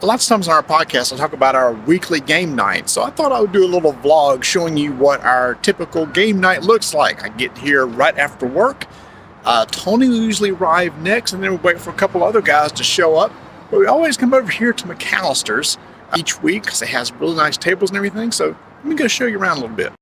Lots of times on our podcast, I talk about our weekly game night. So I thought I would do a little vlog showing you what our typical game night looks like. I get here right after work. Tony will usually arrive next, and then we wait for a couple other guys to show up. But we always come over here to McAllister's each week because it has really nice tables and everything. So let me go show you around a little bit.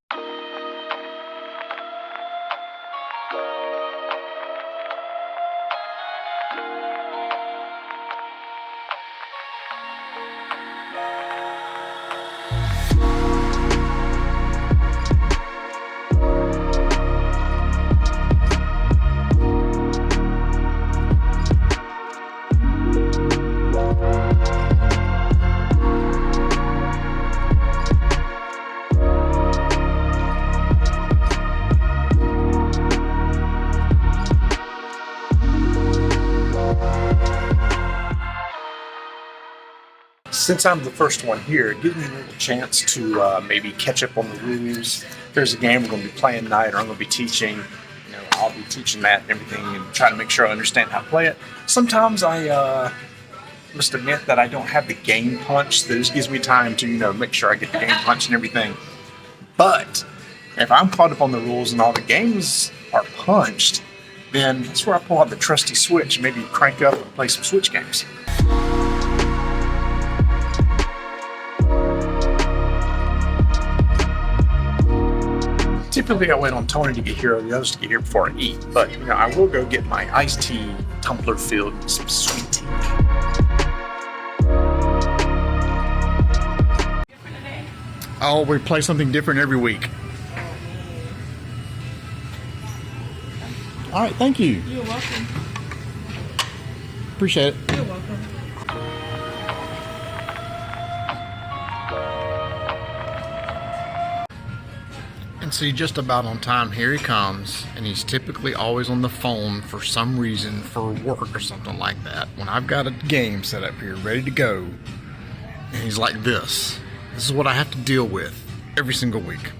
Since I'm the first one here, it gives me a little chance to maybe catch up on the rules. If there's a game we're going to be playing tonight, or I'm going to be teaching, I'll be teaching that and everything, and try to make sure I understand how to play it. Sometimes I must admit that I don't have the game punch. This gives me time to, make sure I get the game punch and everything. But if I'm caught up on the rules and all the games are punched, then that's where I pull out the trusty Switch and maybe crank up and play some Switch games. Typically, I wait on Tony to get here or the others to get here before I eat. But, I will go get my iced tea tumbler filled with some sweet tea. Oh, we play something different every week. All right, thank you. You're welcome. Appreciate it. You're welcome. And see, just about on time, here he comes, and he's typically always on the phone for some reason, for work or something like that. When I've got a game set up here, ready to go, and he's like this. This is what I have to deal with every single week.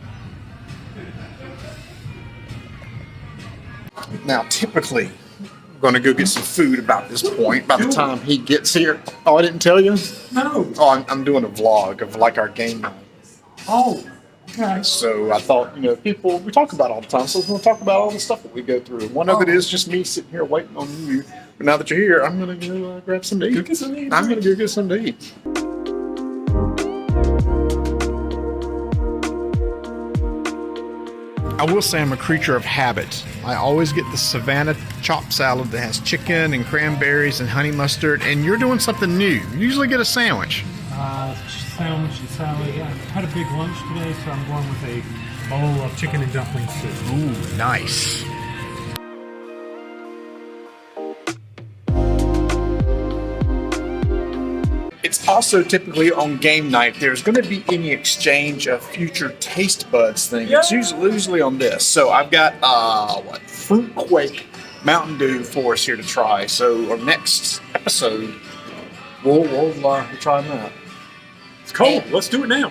Now, typically, we're going to go get some food about this point, by the time he gets here. Oh, I didn't tell you? No. Oh, I'm doing a vlog of like our game night. Oh. Okay. So I thought, people, we talk about it all the time, so we're going to talk about all the stuff that we go through. One of it is just me sitting here waiting on you. But now that you're here, I'm going to go grab something to eat. Go get something to eat. I'm going to go get something to eat. I will say I'm a creature of habit. I always get the Savannah chopped salad that has chicken and cranberries and honey mustard, and you're doing something new. You usually get a sandwich. Sandwich and salad. I had a big lunch today, so I'm going with a bowl of chicken and dumpling soup. Ooh, nice. It's also typically on game night, there's going to be any exchange of future taste buds thing. It's usually on this. So I've got, Fruit Quake Mountain Dew for us here to try. So our next episode, we'll try that. It's cold. Let's do it now.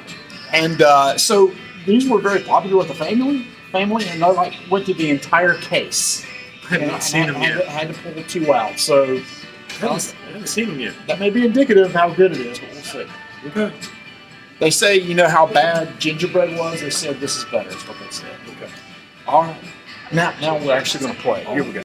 And so these were very popular with the family, and I went through the entire case. I have not seen them yet. I had to pull 2 out. So I haven't seen them yet. that may be indicative of how good it is, but we'll see. Okay. They say, how bad gingerbread was? They said this is better, is what they said. Okay. All right. Now we're actually going to play. Here we go.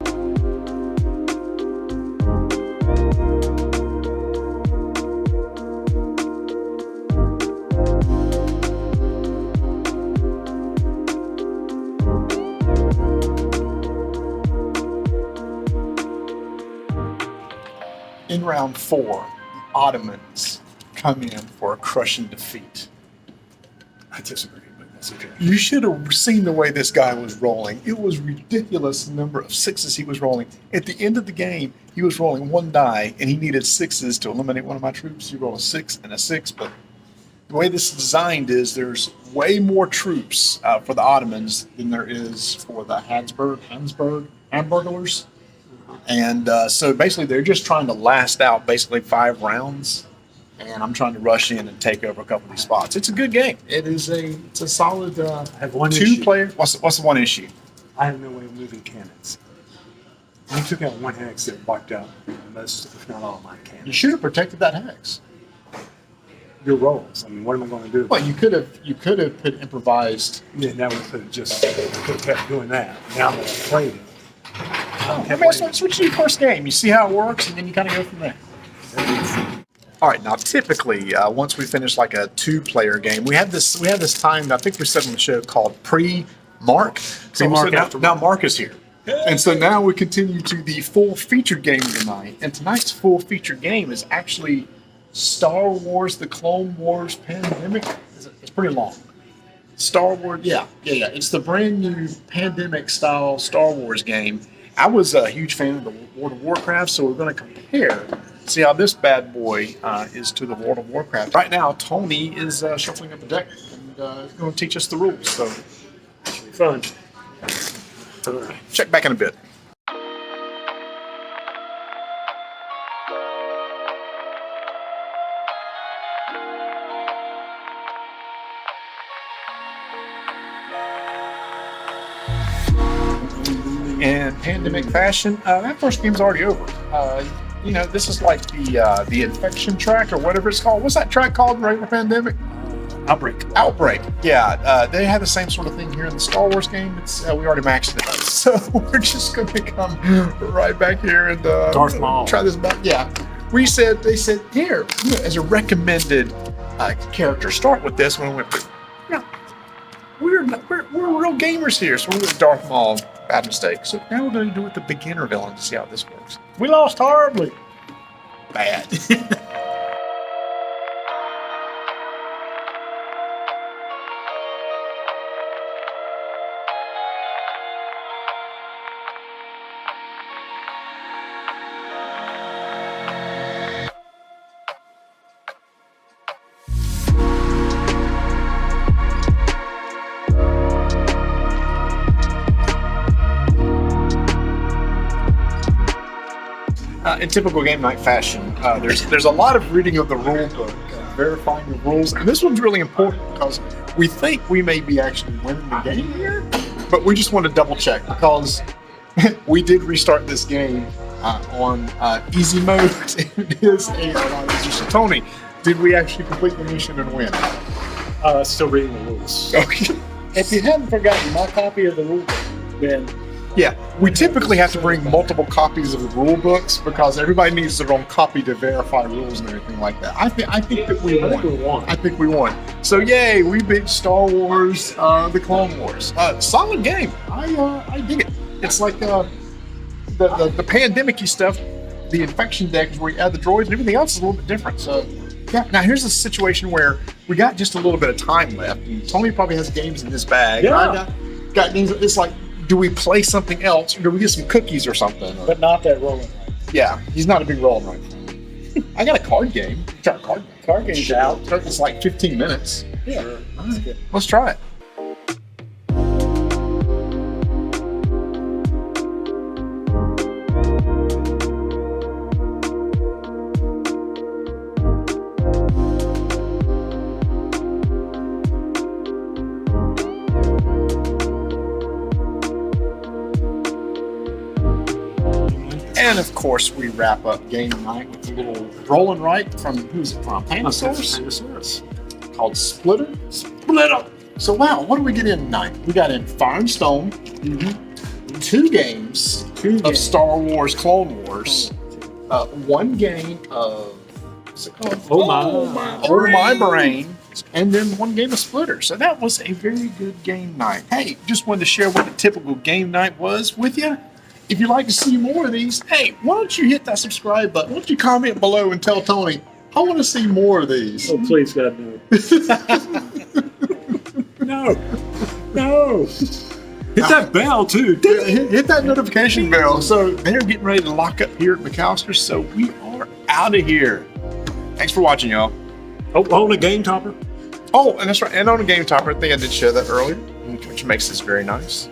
In round 4, the Ottomans come in for a crushing defeat. I disagree, but that's okay. You should have seen the way this guy was rolling. It was ridiculous the number of sixes he was rolling. At the end of the game, he was rolling 1 die, and he needed 6s to eliminate one of my troops. He rolled a 6 and a 6, but the way this is designed is there's way more troops for the Ottomans than there is for the Hamburglers. And so basically they're just trying to last out basically 5 rounds, and I'm trying to rush in and take over a couple of these spots. It's a good game. It's a solid I have one 2 issue. player. What's the one issue? I have no way of moving cannons. You took out one hex that wiped out most, if not all, of my You cannons. should have protected that hex. your roles. I mean, what am I going to do? Well, you could have put improvised. Yeah, that would have just could have kept doing that. Now that I've played it, I mean, that's what you do first game. You see how it works, and then you kind of go from there. All right, now typically, once we finish like a 2-player game, we have this time. I think we said on the show called pre-Mark. So Pre-Mark now, after now Mark is here, and so now we continue to the full featured game tonight. And tonight's full featured game is actually Star Wars: The Clone Wars Pandemic. It's pretty long. Star Wars. Yeah. It's the brand new pandemic style Star Wars game. I was a huge fan of the World of Warcraft, so we're going to compare, see how this bad boy is to the World of Warcraft. Right now, Tony is shuffling up a deck and is going to teach us the rules. So should be fun. check back in a bit. In pandemic fashion, that first game's already over. This is like the infection track or whatever it's called. What's that track called in regular pandemic? Outbreak. Yeah, they have the same sort of thing here in the Star Wars game. It's we already maxed it, so we're just going to come right back here and Darth Maul. try this back. Yeah, they said here as a recommended character, start with this one. We went, no, we're real gamers here, so we went with Darth Maul. Bad mistake. So now we're going to do it with the beginner villain to see how this works. We lost horribly. Bad. In typical game night fashion, there's a lot of reading of the rule book, verifying the rules, and this one's really important because we think we may be actually winning the game here, but we just want to double check because we did restart this game on easy mode. It is a lot easier. So Tony, did we actually complete the mission and win? Still reading the rules. Okay. If you haven't forgotten my copy of the rule book, then Yeah, we typically have to bring multiple copies of the rule books because everybody needs their own copy to verify rules and everything like that. I think that we won. I think we won. So yay, we beat Star Wars, the Clone Wars. Solid game. I dig it. It's like the pandemic-y stuff. The infection deck is where you add the droids, and everything else is a little bit different. So yeah. Now here's a situation where we got just a little bit of time left. And Tony probably has games in his bag. Yeah. I got games. It's like, do we play something else, or do we get some cookies or something? but not that rolling. Yeah, he's not a big rolling right. I got a card game. Try a card game. Card game's out. It's like 15 minutes. Yeah. That's good. Let's try it. And of course, we wrap up game night with a little roll and write from, who's it from? Pandasaurus? Pandasaurus. Called Splitter. Splitter! So wow, what do we get in tonight? We got in Fire and Stone, 2 games of Star Wars Clone Wars, 1 game of, what's it called? Oh my brain. And then 1 game of Splitter. So that was a very good game night. Hey, just wanted to share what the typical game night was with you. If you'd like to see more of these, hey, why don't you hit that subscribe button? Why don't you comment below and tell Tony, I want to see more of these. Oh, please, God, no. No. Hit that bell, too. Hit that notification bell. So they're getting ready to lock up here at McAllister, so we are out of here. Thanks for watching, y'all. Oh, on a game topper. Oh, and that's right. And on a game topper, I think I did share that earlier, which makes this very nice.